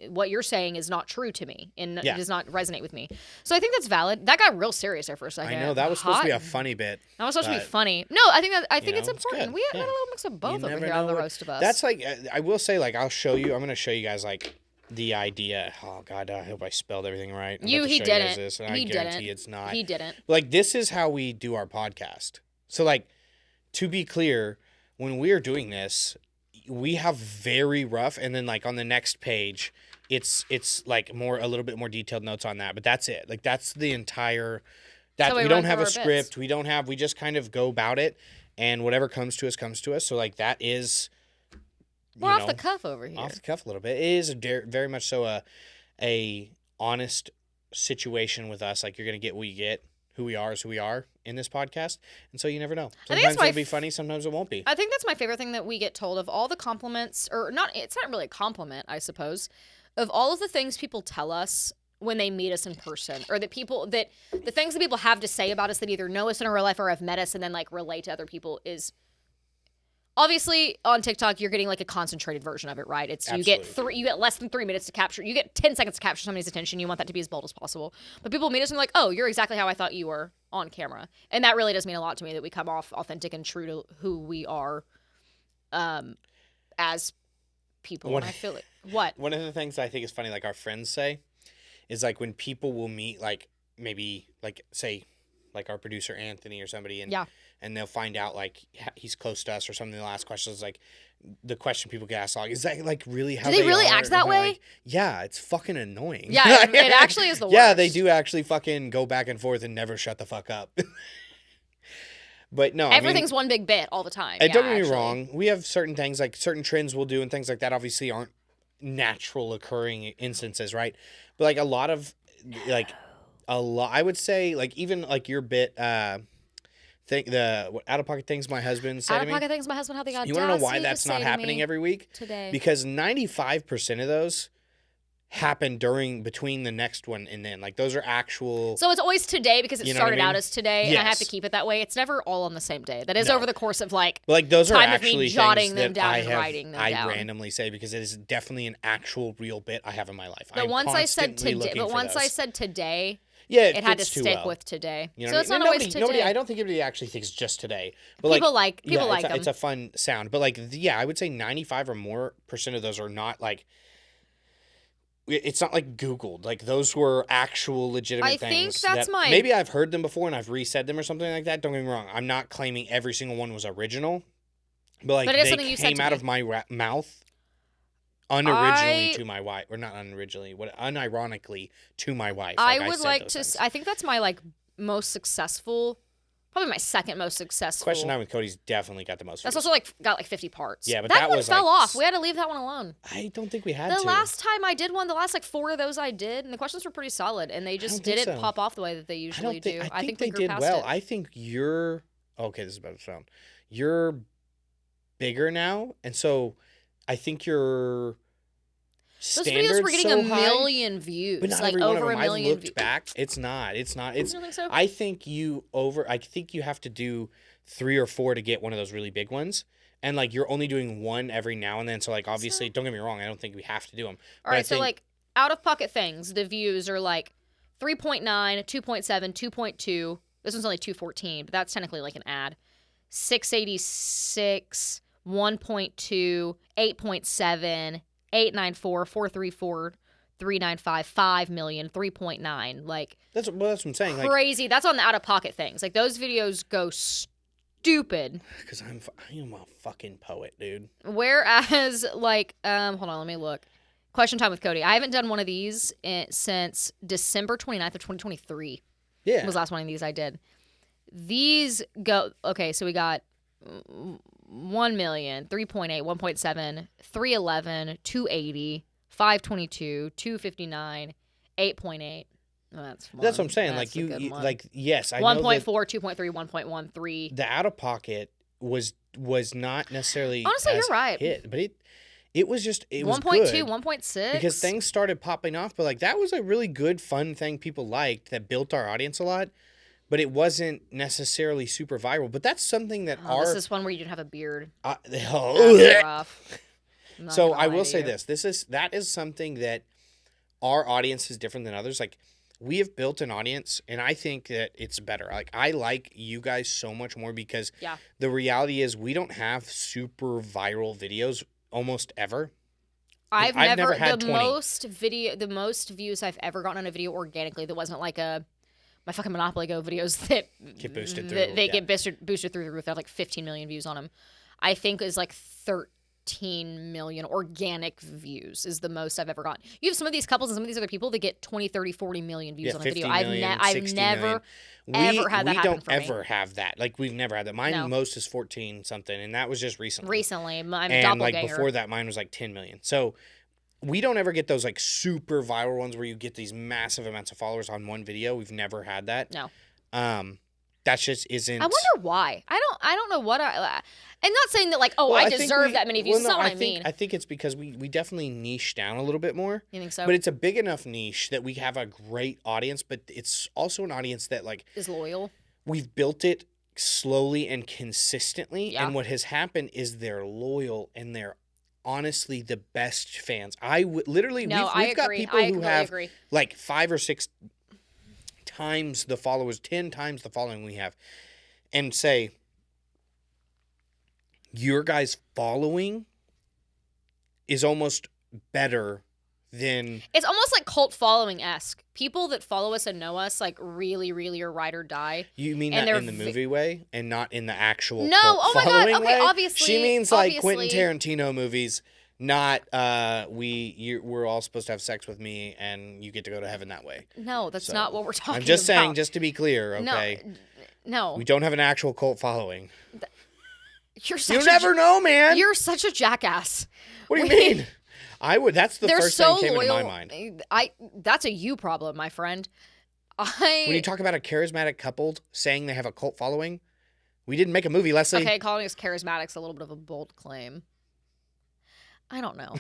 what you're saying is not true to me and does not resonate with me. So I think that's valid. That got real serious there for a second. I know, that was supposed to be a funny bit. That was supposed to be funny. No, I think it's important. We had a little mix of both over here on the roast of us. That's like, I will say, like, I'm going to show you guys, like, the idea. Oh, God, I hope I spelled everything right. He didn't. I guarantee it's not. He didn't. Like, this is how we do our podcast. So, like, to be clear, when we are doing this, we have very rough, and then like on the next page, it's like a little bit more detailed notes on that. But that's it. Like that's the entire. That we don't have a script. We just kind of go about it, and whatever comes to us. So like that is. We're off the cuff over here. Off the cuff a little bit. It is very much so a honest situation with us. Like you're gonna get what you get. Who we are is who we are in this podcast. And so you never know. Sometimes it'll be funny, sometimes it won't be. I think that's my favorite thing that we get told of all the compliments, or not, it's not really a compliment, I suppose, of all of the things people tell us when they meet us in person, or the things that people have to say about us that either know us in real life or have met us and then like relate to other people is... Obviously, on TikTok, you're getting like a concentrated version of it, right? It's you get less than 3 minutes to capture. You get 10 seconds to capture somebody's attention. You want that to be as bold as possible. But people meet us and they're like, "Oh, you're exactly how I thought you were on camera," and that really does mean a lot to me that we come off authentic and true to who we are, as people. And I feel it. What? One of the things I think is funny, like our friends say, is like when people will meet, like maybe like say, like our producer Anthony or somebody, and they'll find out like he's close to us or something. They'll ask questions like the question people get asked, like, is that like really how they really act that way? Like, yeah, it's fucking annoying. Yeah, it actually is the worst. Yeah, they do actually fucking go back and forth and never shut the fuck up. But no, everything's one big bit all the time. And don't get me wrong, we have certain things, like certain trends we'll do and things like that obviously aren't natural occurring instances, right? But like a lot, I would say, like even like your bit, out of pocket things my husband said to me. Out of pocket things my husband had the audacity You want to know why that's not happening every week? Today. Because 95% of those happen between the next one and then. Like, those are actual... So it's always today because it started out as today, yes. and I have to keep it that way. It's never all on the same day. That is over the course of, like, those time are of me actually jotting things them that down and writing them down. I randomly say because it is definitely an actual real bit I have in my life. But once I said today, yeah, it had to stick with today. You know so it's not always today. I don't think anybody actually thinks just today. But people like them. It's a fun sound. But like, I would say 95% or more of those are not like. It's not like Googled. Like, those were actual legitimate things. I think that's maybe I've heard them before and I've resaid them or something like that. Don't get me wrong. I'm not claiming every single one was original. But like, they came out of my mouth unoriginally to my wife. Or not unoriginally. Unironically to my wife. I would like to... I think that's my, like, most successful... Probably my second most successful. Question Time with Cody's definitely got the most. That's also got like 50 parts. Yeah, but that one was fell off. We had to leave that one alone. I don't think we had the last time I did one, the last like 4 of those I did, and the questions were pretty solid, and they just didn't pop off the way that they usually do. I think they did well. I think you're okay. This is about to sound. You're bigger now, and so I think you're. Those videos were getting a million views, but not like every one over of them. a million. I looked back. It's not. You don't think so? I think you have to do 3 or 4 to get one of those really big ones, and like you're only doing one every now and then. So like obviously, don't get me wrong. I don't think we have to do them. All right, so like out of pocket things, the views are like 3.9, 2.7, 2.2. This one's only 214, but that's technically like an ad. 686, 1.2, 8.7. 894, 434, 395, 5 million, 3.9. Like that's what I'm saying. Crazy. That's on the out of pocket things. Like those videos go stupid. Because I am a fucking poet, dude. Whereas like hold on, let me look. Question Time with Cody. I haven't done one of these since December 29th of 2023. Yeah. Was the last one of these I did. These go okay, so we got 1 million, 3.8, 1.7, 311, 280, 522, 259, 8.8. Oh, that's what I'm saying. That's like you like yes, I 1. know 1.4, 2.3, 1.13. The out of pocket was not necessarily honestly you're right. Hit, but it was just it 1. was 1.2, good 1.6 because things started popping off. But like that was a really good fun thing people liked that built our audience a lot. But it wasn't necessarily super viral. But that's something that this is one where you didn't have a beard. Rough. So I will say this. That is something that our audience is different than others. Like, we have built an audience, and I think that it's better. Like, I like you guys so much more because the reality is we don't have super viral videos almost ever. I've never had the most views I've ever gotten on a video organically that wasn't like my fucking Monopoly Go videos that get boosted through. Get boosted through the roof. They have like 15 million views on them. I think is like 13 million organic views is the most I've ever gotten. You have some of these couples and some of these other people that get 20, 30, 40 million views on a video. I've never ever had that happen for me. We don't ever have that. Like, we've never had that. Mine most is 14 something, and that was just recently. I'm a and doppelganger. Like before that, mine was like 10 million. So we don't ever get those like super viral ones where you get these massive amounts of followers on one video. We've never had that. No. That just isn't. I wonder why. I don't know what I'm not saying that like, I deserve that many views. That's not what I mean. I think it's because we definitely niche down a little bit more. You think so? But it's a big enough niche that we have a great audience, but it's also an audience that like is loyal. We've built it slowly and consistently, and what has happened is they're loyal and they're honestly the best fans. Literally we've got people who have like 5 or 6 times the followers, 10 times the following we have, and say your guys' following is almost better than... It's almost like cult following-esque. People that follow us and know us like really, really are ride or die. You mean that in the movie way and not in the actual No, cult oh my God, okay, way? obviously. She means like Quentin Tarantino movies, not we're all supposed to have sex with me and you get to go to heaven that way. No, that's not what we're talking about. I'm just saying, just to be clear, okay? No. We don't have an actual cult following. You never know, man. You're such a jackass. What do you mean? I would. That's the first thing that came into my mind. That's a you problem, my friend. When you talk about a charismatic couple saying they have a cult following, We didn't make a movie, Leslee. Okay, calling us charismatic's a little bit of a bold claim. I don't know.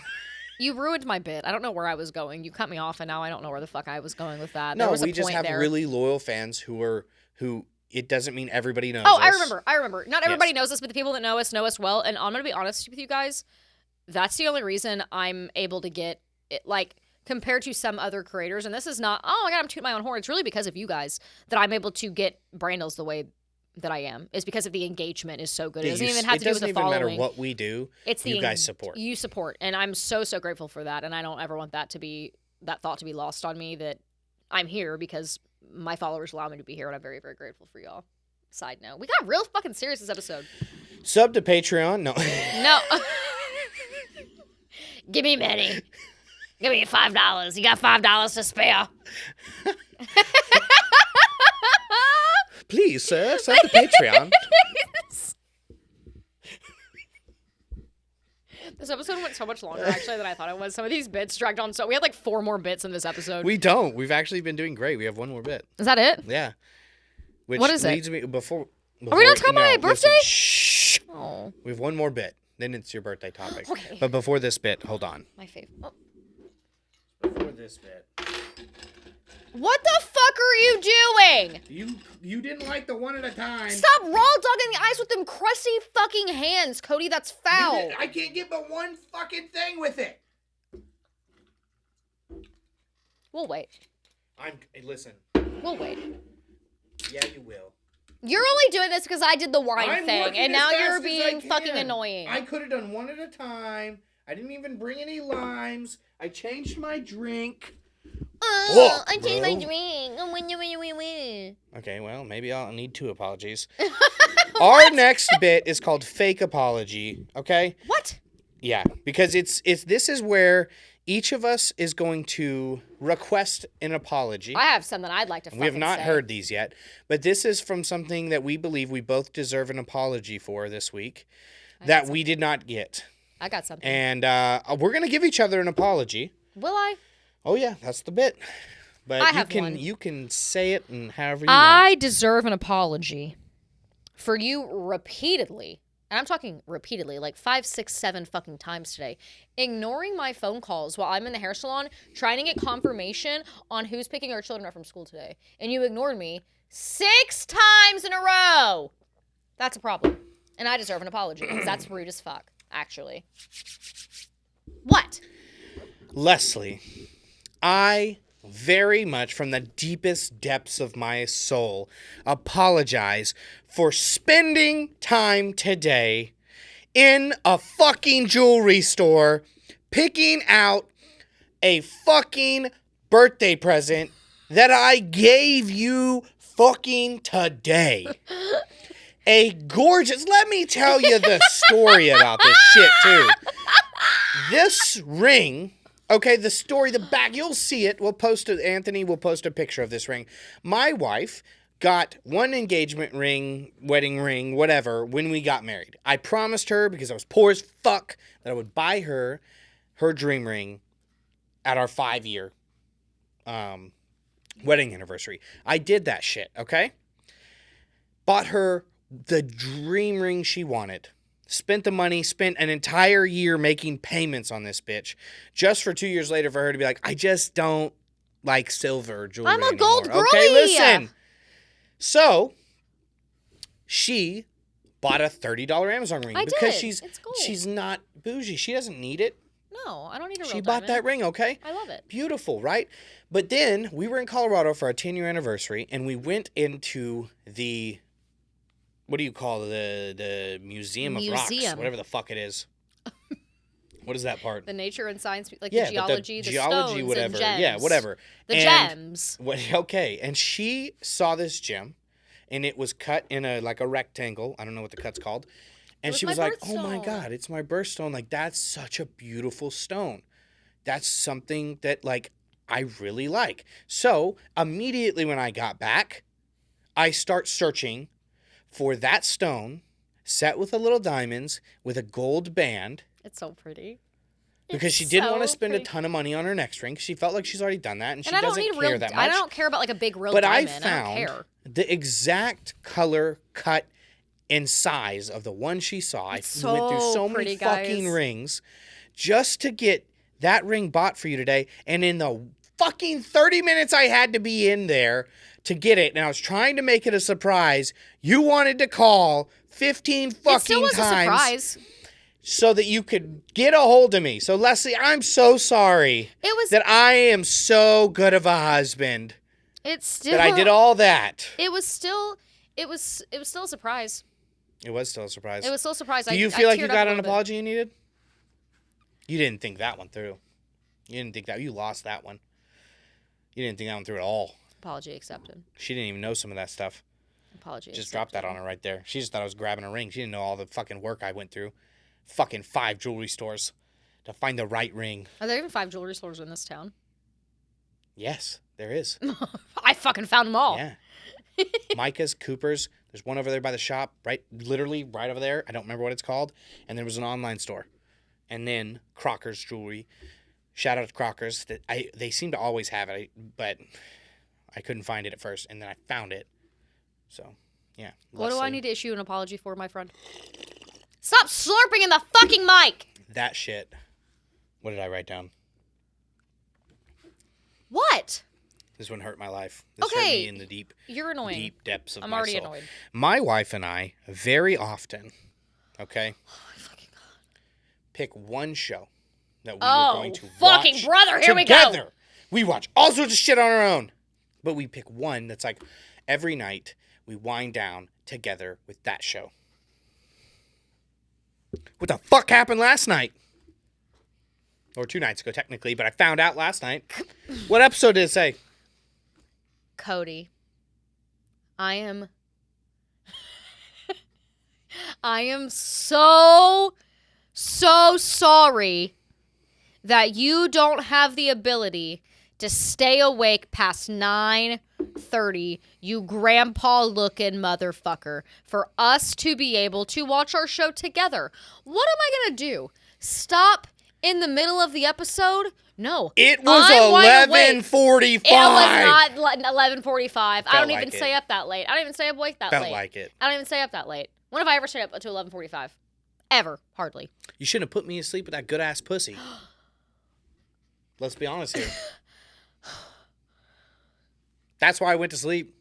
You ruined my bit. I don't know where I was going. You cut me off, and now I don't know where the fuck I was going with that. No, we just have really loyal fans who it doesn't mean everybody knows us. I remember. Not everybody knows us, but the people that know us well. And I'm going to be honest with you guys. That's the only reason I'm able to get it, like, compared to some other creators. And this is not, oh my God, I'm tooting my own horn. It's really because of you guys that I'm able to get Brandles the way that I am. Is because of the engagement is so good. It doesn't even have to do with the following. It doesn't even matter what we do. It's you guys support. You support. And I'm so grateful for that. And I don't ever want that thought to be lost on me, that I'm here because my followers allow me to be here. And I'm very, very grateful for y'all. Side note. We got real fucking serious this episode. Sub to Patreon? No. No. Give me money. Give me $5. You got $5 to spare. Please, sir, sub to Patreon. This episode went so much longer, actually, than I thought it was. Some of these bits dragged on. So we had like 4 more bits in this episode. We don't. We've actually been doing great. We have 1 more bit. Is that it? Yeah. Which what is leads it? Me before Are we not talking about my birthday? Listen, shh. Oh. We have 1 more bit. Then it's your birthday topic. Okay. But before this bit, hold on. My favorite. Oh. Before this bit. What the fuck are you doing? You didn't like the one at a time. Stop raw dogging the ice with them crusty fucking hands, Cody. That's foul. I can't get but one fucking thing with it. We'll wait. Hey, listen. We'll wait. Yeah, you will. You're only doing this because I did the wine thing, and now you're being fucking annoying. I could have done 1 at a time. I didn't even bring any limes. I changed my drink. I changed my drink. Okay, well, maybe I'll need 2 apologies. Our next bit is called fake apology, okay? What? Yeah, because this is where each of us is going to request an apology. I have something I'd like to fucking say. We have not heard these yet, but this is from something that we believe we both deserve an apology for this week that we did not get. I got something. And we're going to give each other an apology. Will I? Oh, yeah, that's the bit. But you can say it and however you want. I deserve an apology for you repeatedly, and I'm talking repeatedly, like 5, 6, 7 fucking times today, ignoring my phone calls while I'm in the hair salon trying to get confirmation on who's picking our children up from school today. And you ignored me 6 times in a row. That's a problem. And I deserve an apology because that's rude as fuck, actually. What? Leslee, I very much from the deepest depths of my soul apologize for spending time today in a fucking jewelry store picking out a fucking birthday present that I gave you fucking today. A gorgeous, let me tell you the story about this shit too. This ring, okay, the story, the back, you'll see it. Anthony will post a picture of this ring. My wife got 1 engagement ring, wedding ring, whatever, when we got married. I promised her, because I was poor as fuck, that I would buy her dream ring at our 5-year wedding anniversary. I did that shit, okay? Bought her the dream ring she wanted. Spent the money, spent an entire year making payments on this bitch, just for 2 years later for her to be like, I just don't like silver jewelry I'm a anymore. gold girlie. Okay, listen. So, she bought a $30 Amazon ring because she's not bougie. She doesn't need it. No, I don't need a real She bought that ring, okay? I love it. Beautiful, right? But then we were in Colorado for our 10-year anniversary, and we went into the... What do you call the Museum of Rocks? Whatever the fuck it is. What is that part? The nature and science, like the geology, the geology, stones whatever. and gems. Yeah, whatever. Gems. Okay, and she saw this gem, and it was cut in a rectangle. I don't know what the cut's called. And she was like, "Oh my God, it's my birthstone! Like that's such a beautiful stone. That's something that I really like." So immediately when I got back, I start searching for that stone set with the little diamonds with a gold band. It's so pretty. Because she didn't want to spend a ton of money on her next ring. She felt like she's already done that, and she doesn't care that much. I don't care about a big real diamond. But I found the exact color cut in size of the one she saw. It's I went through so so many pretty, fucking guys. rings just to get that ring bought for you today. And in the fucking 30 minutes I had to be in there to get it, and I was trying to make it a surprise, you wanted to call 15 fucking It still was times. a surprise. So that you could get a hold of me. So, Leslee, I'm so sorry that I am so good of a husband. It's still that I did all that. It was still a surprise. It was still a surprise. It was still a surprise. Do you feel like you got an apology you needed? You didn't think that one through. You didn't think that. You lost that one. You didn't think that one through at all. Apology accepted. She didn't even know some of that stuff. Apology Just accepted. dropped that on her right there. She just thought I was grabbing a ring. She didn't know all the fucking work I went through. Fucking 5 jewelry stores to find the right ring. Are there even 5 jewelry stores in this town? Yes, there is. I fucking found them all. Yeah. Micah's, Cooper's. There's one over there by the shop, literally right over there. I don't remember what it's called. And there was an online store. And then Crocker's Jewelry. Shout out to Crocker's. They seem to always have it, but I couldn't find it at first. And then I found it. So, yeah. What do I need to issue an apology for, my friend? Stop slurping in the fucking mic! That shit. What did I write down? What? This one hurt my life. This hurt me in the You're annoying. deep depths of I'm my already soul. annoyed. My wife and I, very often, okay, Oh my fucking god. pick one show that we were going to fucking watch brother, here together. we go. We watch all sorts of shit on our own. But we pick one that's like every night we wind down together with that show. What the fuck happened last night? Or 2 nights ago, technically, but I found out last night. What episode did it say? Cody, I am so sorry that you don't have the ability to stay awake past 9:30, you grandpa-looking motherfucker, for us to be able to watch our show together. What am I going to do? Stop in the middle of the episode? No. It was 11:45. It was not 11:45. I don't even like stay it. up that late. I don't even stay up awake that Felt late. like it. I don't even stay up that late. When have I ever stayed up until 11:45? Ever. Hardly. You shouldn't have put me asleep with that good-ass pussy. Let's be honest here. That's why I went to sleep.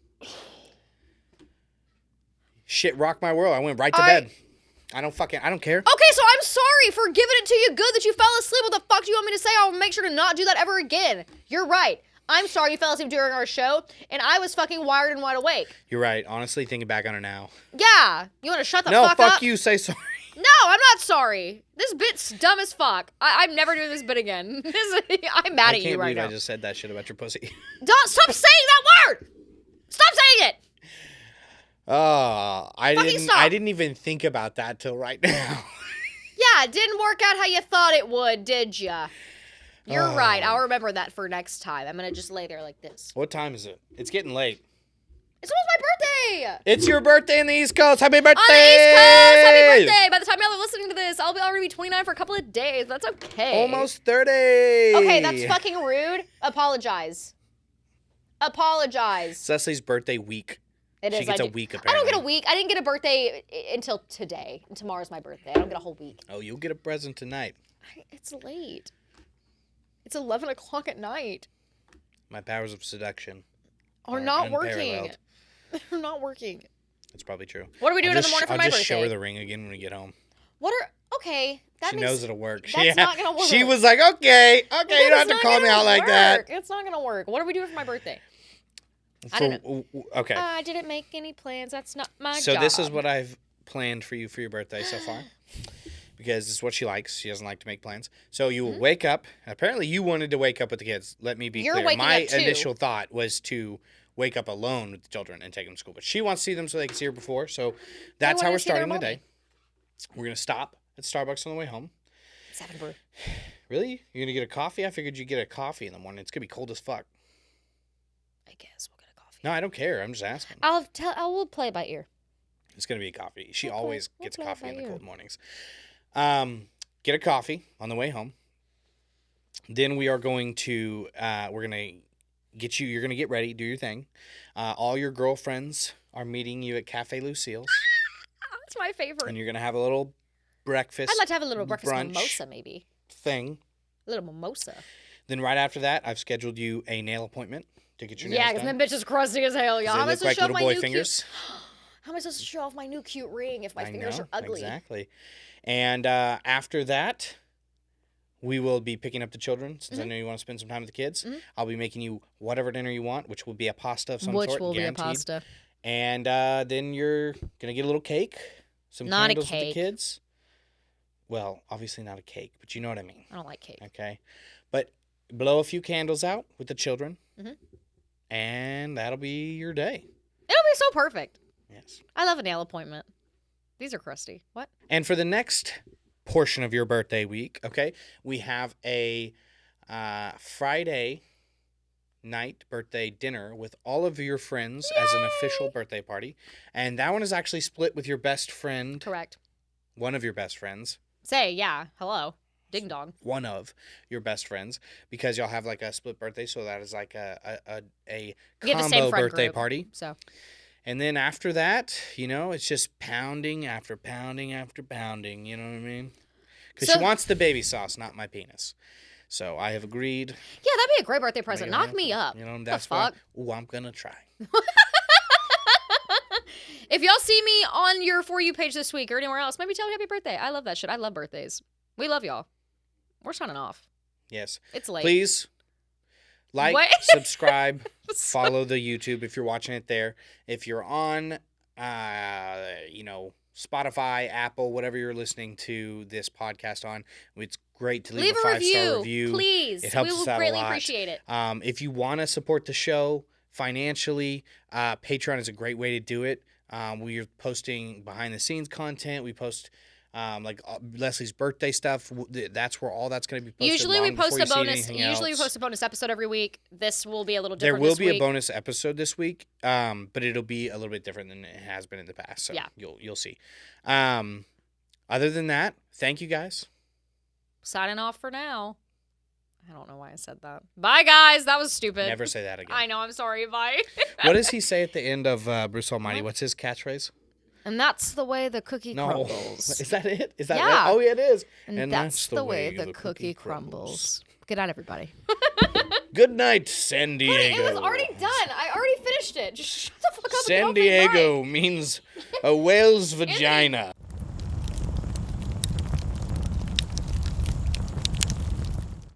Shit rocked my world. I went right to bed. I don't care. Okay, so I'm sorry for giving it to you good that you fell asleep. What the fuck do you want me to say? I'll make sure to not do that ever again. You're right. I'm sorry you fell asleep during our show, and I was fucking wired and wide awake. You're right. Honestly, thinking back on it now. Yeah. You want to shut the No, fuck up? fuck you. Say sorry. No, I'm not sorry. This bit's dumb as fuck. I'm never doing this bit again. I'm mad at you right now. I just said that shit about your pussy. Stop saying that word! Stop saying it! I didn't even think about that till right now. Yeah, it didn't work out how you thought it would, did ya? You're right. I'll remember that for next time. I'm gonna just lay there like this. What time is it? It's getting late. It's almost my birthday! It's your birthday in the East Coast. Happy birthday! On the East Coast! Happy birthday! By the time y'all are listening to this, I'll already be 29 for a couple of days. That's okay. Almost 30. Okay, that's fucking rude. Apologize. It's Leslie's birthday week. It is. She gets a week, apparently. I don't get a week. I didn't get a birthday until today. And tomorrow's my birthday. I don't get a whole week. Oh, you'll get a present tonight. It's late. It's 11 o'clock at night. My powers of seduction Are not working. unparalleled. They're not working. That's probably true. What are we doing in the morning for my birthday? I'll just show her the ring again when we get home. Okay. She knows it'll work. That's not going to work. She was like, okay, you don't have to call me out like that. It's not going to work. What are we doing for my birthday? I don't know. Okay. I didn't make any plans. That's not my job. So this is what I've planned for you for your birthday so far. Because it's what she likes. She doesn't like to make plans. So you will wake up. Apparently you wanted to wake up with the kids. Let me be clear. My initial thought was to wake up alone with the children and take them to school. But she wants to see them so they can see her before. So that's how we're starting the day. We're going to stop at Starbucks on the way home. 7 brew. Really? You're going to get a coffee? I figured you'd get a coffee in the morning. It's going to be cold as fuck. I guess we'll get a coffee. No, I don't care. I'm just asking. I will play by ear. It's going to be a coffee. She always gets coffee in the cold mornings. Get a coffee on the way home. Then we are going to, we're going to get you, you're going to get ready, do your thing. All your girlfriends are meeting you at Cafe Lucille's. That's my favorite. And you're going to have a little breakfast. I'd like to have a little breakfast brunch mimosa, maybe. Thing. A little mimosa. Then right after that, I've scheduled you a nail appointment to get your nails Yeah, done. because my bitch is crusty as hell, y'all. How am I supposed to show off my new fingers. How am I supposed to show off my new cute ring if my fingers are ugly? Exactly. And after that, we will be picking up the children, since I know you want to spend some time with the kids. I'll be making you whatever dinner you want, which will be a pasta of some sort, Which will guaranteed. be a pasta. And then you're going to get a little cake, some candles with the kids. Well, obviously not a cake, but you know what I mean. I don't like cake. Okay. But blow a few candles out with the children, and that'll be your day. It'll be so perfect. Yes. I love a nail appointment. These are crusty. What? And for the next portion of your birthday week, okay, we have a Friday night birthday dinner with all of your friends as an official birthday party. And that one is actually split with your best friend. Correct. One of your best friends. Hello. Ding dong. One of your best friends, because y'all have like a split birthday, so that is like a combo birthday party. So, and then after that, it's just pounding after pounding after pounding. You know what I mean? Because she wants the baby sauce, not my penis. So I have agreed. Yeah, that'd be a great birthday present. Knock me up. That's the fuck. I'm gonna try. If y'all see me on your For You page this week or anywhere else, maybe tell me happy birthday. I love that shit. I love birthdays. We love y'all. We're signing off. Yes. It's late. Please subscribe, follow the YouTube if you're watching it there. If you're on, Spotify, Apple, whatever you're listening to this podcast on, it's great to leave a 5-star review. Please. It helps us out a lot. We will greatly appreciate it. If you want to support the show financially, Patreon is a great way to do it. We're posting behind the scenes content. We post Leslie's birthday stuff. That's where all that's going to be posted. Usually we post a bonus episode every week. This will be a little different. There will be a bonus episode this week, but it'll be a little bit different than it has been in the past. So you'll see. Other than that, thank you guys. Signing off for now. I don't know why I said that. Bye, guys. That was stupid. Never say that again. I know. I'm sorry. Bye. What does he say at the end of Bruce Almighty? What's his catchphrase? And that's the way the cookie crumbles. Is that it? Is that right? Oh, yeah, it is. And that's the way the cookie crumbles. Good night, everybody. Good night, San Diego. Cody, it was already done. I already finished it. Just shut the fuck up. San Diego means a whale's vagina.